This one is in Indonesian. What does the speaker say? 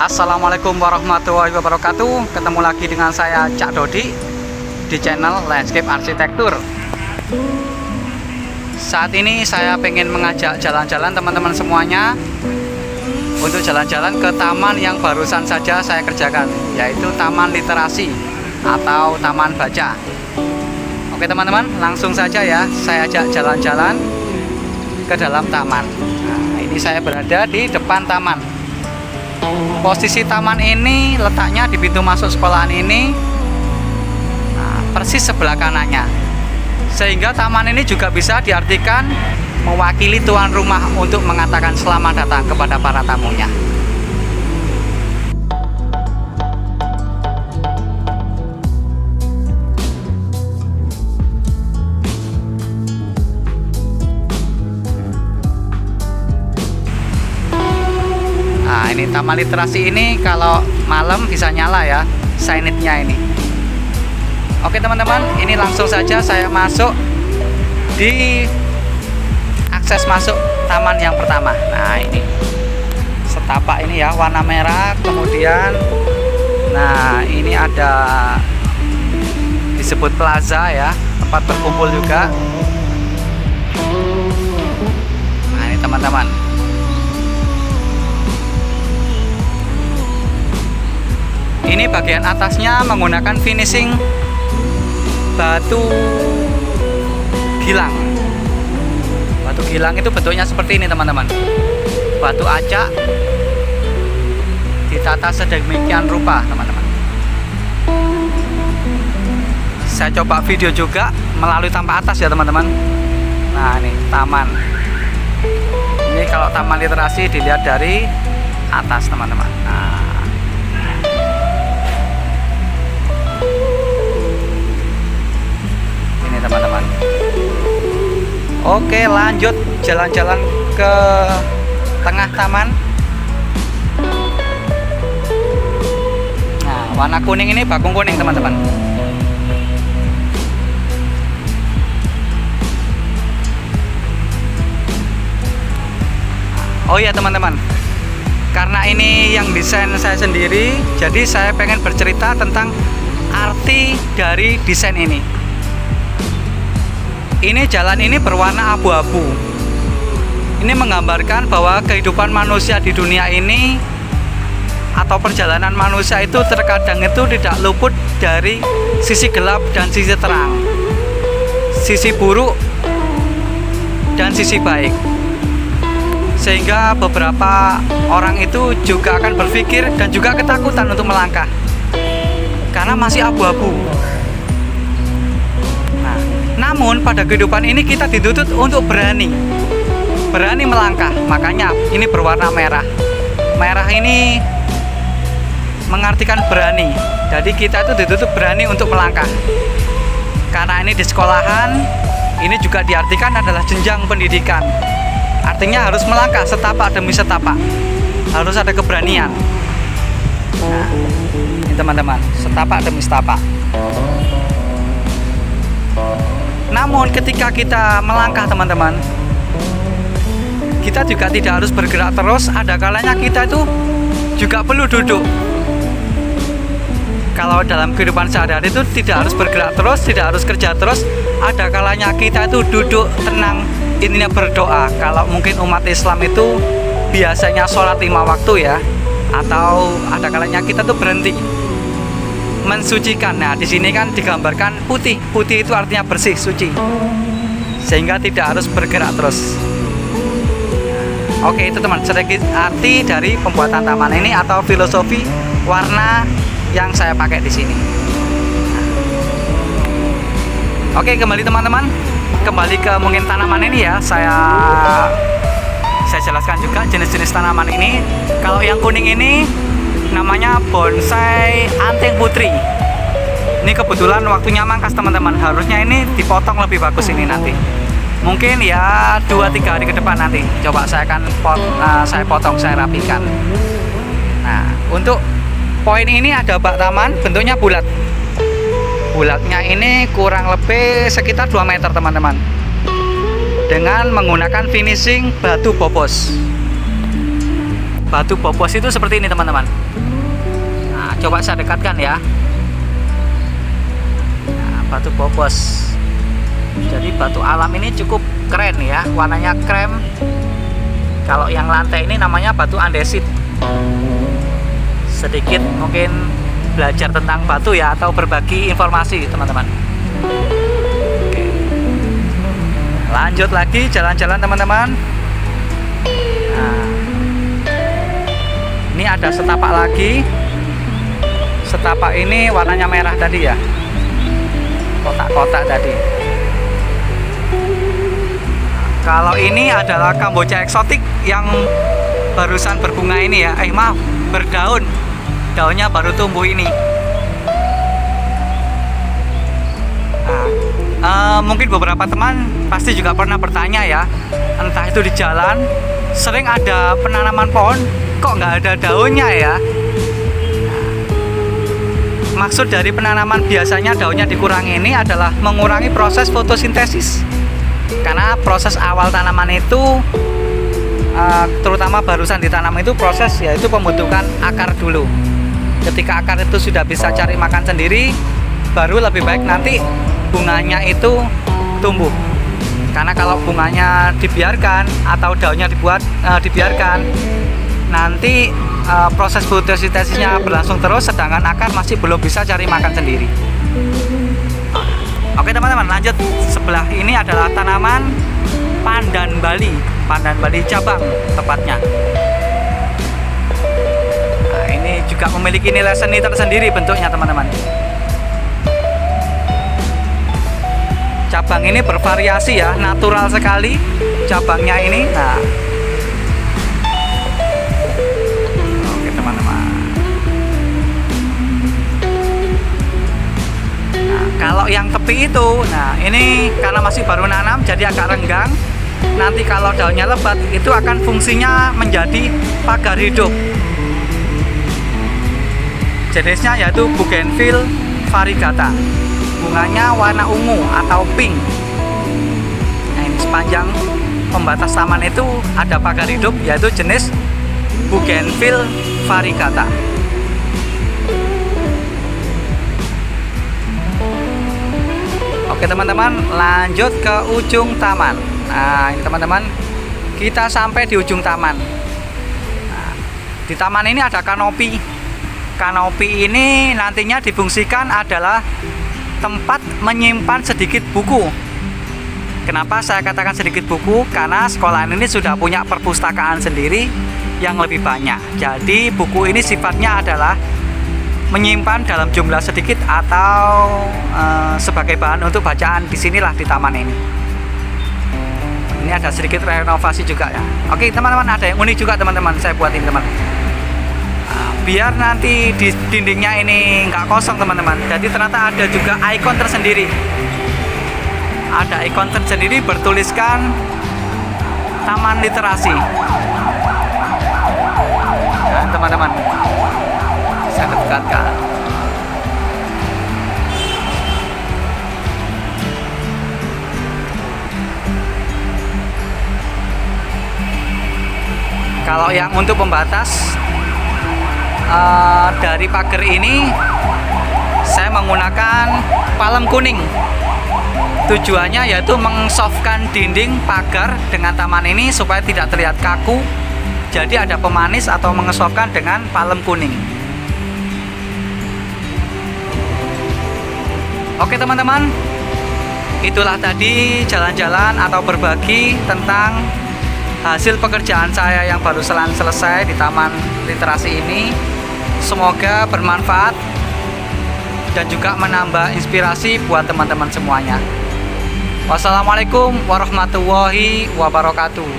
Assalamualaikum warahmatullahi wabarakatuh. Ketemu lagi dengan saya Cak Dodi di channel Landscape Arsitektur. Saat ini saya pengen mengajak jalan-jalan teman-teman semuanya untuk jalan-jalan ke taman yang barusan saja saya kerjakan, yaitu Taman Literasi atau Taman Baca. Oke teman-teman, langsung saja ya saya ajak jalan-jalan ke dalam taman. Nah, ini saya berada di depan taman. Posisi taman ini letaknya di pintu masuk sekolahan ini, persis sebelah kanannya. Sehingga taman ini juga bisa diartikan mewakili tuan rumah untuk mengatakan selamat datang kepada para tamunya. Nah, ini Taman Literasi ini kalau malam bisa nyala ya signage-nya ini. Oke teman-teman, ini langsung saja saya masuk di akses masuk taman yang pertama. Nah, ini setapak ini ya, warna merah. Kemudian nah, ini ada disebut plaza ya, tempat berkumpul juga. Nah, ini teman-teman. Ini bagian atasnya menggunakan finishing batu gilang. Batu gilang itu bentuknya seperti ini teman-teman. Batu acak ditata sedemikian rupa teman-teman. Saya coba video juga melalui tampak atas ya teman-teman. Nah, ini taman. Ini kalau Taman Literasi dilihat dari atas teman-teman. Nah, teman-teman. Oke, lanjut jalan-jalan ke tengah taman. Nah, warna kuning ini bakung kuning teman-teman. Oh iya teman-teman, karena ini yang desain saya sendiri, jadi saya pengen bercerita tentang arti dari desain ini. Ini jalan ini berwarna abu-abu. Ini menggambarkan bahwa kehidupan manusia di dunia ini atau perjalanan manusia itu terkadang itu tidak luput dari sisi gelap dan sisi terang, sisi buruk dan sisi baik. Sehingga beberapa orang itu juga akan berpikir dan juga ketakutan untuk melangkah karena masih abu-abu. Namun pada kehidupan ini kita dituntut untuk berani melangkah. Makanya ini berwarna merah. Merah ini mengartikan berani. Jadi kita itu dituntut berani untuk melangkah. Karena ini di sekolahan, ini juga diartikan adalah jenjang pendidikan. Artinya harus melangkah setapak demi setapak. Harus ada keberanian. Nah, ini teman-teman, setapak demi setapak. Namun ketika kita melangkah teman-teman, kita juga tidak harus bergerak terus. Ada kalanya kita itu juga perlu duduk. Kalau dalam kehidupan sehari-hari itu tidak harus bergerak terus, tidak harus kerja terus. Ada kalanya kita itu duduk tenang, intinya berdoa. Kalau mungkin umat Islam itu biasanya sholat 5 waktu ya, atau ada kalanya kita tuh berhenti mensucikan. Nah, di sini kan digambarkan putih. Putih itu artinya bersih, suci. Sehingga tidak harus bergerak terus. Oke, itu teman, sedikit arti dari pembuatan taman ini atau filosofi warna yang saya pakai di sini. Oke, kembali teman-teman. Kembali ke mungkin tanaman ini ya. Saya jelaskan juga jenis-jenis tanaman ini. Kalau yang kuning ini namanya bonsai anting putri. Ini kebetulan waktunya mangkas teman-teman. Harusnya ini dipotong lebih bagus ini nanti. Mungkin ya 2-3 hari ke depan nanti. Coba saya akan saya potong, saya rapikan. Nah, untuk poin ini ada bak taman, bentuknya bulat. Bulatnya ini kurang lebih sekitar 2 meter teman-teman. Dengan menggunakan finishing batu bobos. batu bobos itu seperti ini teman-teman. Nah, coba saya dekatkan ya. Nah, batu bobos. Jadi batu alam ini cukup keren ya, warnanya krem. Kalau yang lantai ini namanya batu andesit. Sedikit mungkin belajar tentang batu ya, atau berbagi informasi teman-teman. Oke. Lanjut lagi jalan-jalan teman-teman. Nah, ini ada setapak lagi. Setapak ini warnanya merah tadi ya, kotak-kotak tadi. Kalau ini adalah Kamboja eksotik yang barusan berbunga ini ya. Maaf, berdaun. Daunnya baru tumbuh ini. Nah, mungkin beberapa teman pasti juga pernah bertanya ya, entah itu di jalan sering ada penanaman pohon kok nggak ada daunnya ya. Maksud dari penanaman biasanya daunnya dikurangi ini adalah mengurangi proses fotosintesis. Karena proses awal tanaman itu terutama barusan ditanam itu proses yaitu pembentukan akar dulu. Ketika akar itu sudah bisa cari makan sendiri, baru lebih baik nanti bunganya itu tumbuh. Karena kalau bunganya dibiarkan atau daunnya dibiarkan, nanti proses fotosintesisnya berlangsung terus, sedangkan akar masih belum bisa cari makan sendiri. Oke teman-teman, lanjut. Sebelah ini adalah tanaman pandan Bali cabang tepatnya. Nah, ini juga memiliki nilai seni tersendiri bentuknya teman-teman. Cabang ini bervariasi ya, natural sekali cabangnya ini. Nah, oke teman-teman. Nah, kalau yang tepi itu, nah ini karena masih baru nanam jadi agak renggang. Nanti kalau daunnya lebat itu akan fungsinya menjadi pagar hidup. Jenisnya yaitu Bougainville variegata. Bunganya warna ungu atau pink. Nah, ini sepanjang pembatas taman itu ada pagar hidup yaitu jenis Bougainville variegata. Oke teman-teman, lanjut ke ujung taman. Nah ini teman-teman, kita sampai di ujung taman. Nah, di taman ini ada kanopi. Kanopi ini nantinya difungsikan adalah tempat menyimpan sedikit buku. Kenapa saya katakan sedikit buku? Karena sekolah ini sudah punya perpustakaan sendiri yang lebih banyak. Jadi buku ini sifatnya adalah menyimpan dalam jumlah sedikit atau sebagai bahan untuk bacaan di sinilah di taman ini. Ini ada sedikit renovasi juga ya. Oke teman-teman, ada yang unik juga teman-teman saya buatin teman. Biar nanti di dindingnya ini nggak kosong teman-teman. Jadi ternyata ada juga ikon tersendiri. Ada ikon tersendiri bertuliskan Taman Literasi. Nah teman-teman, saya dekatkan. Kalau yang untuk pembatas dari pagar ini saya menggunakan palem kuning. Tujuannya yaitu mengsoftkan dinding pagar dengan taman ini supaya tidak terlihat kaku. Jadi ada pemanis atau mengesoftkan dengan palem kuning. Oke teman-teman, itulah tadi jalan-jalan atau berbagi tentang hasil pekerjaan saya yang baru selesai di Taman Literasi ini. Semoga bermanfaat dan juga menambah inspirasi buat teman-teman semuanya. Wassalamualaikum warahmatullahi wabarakatuh.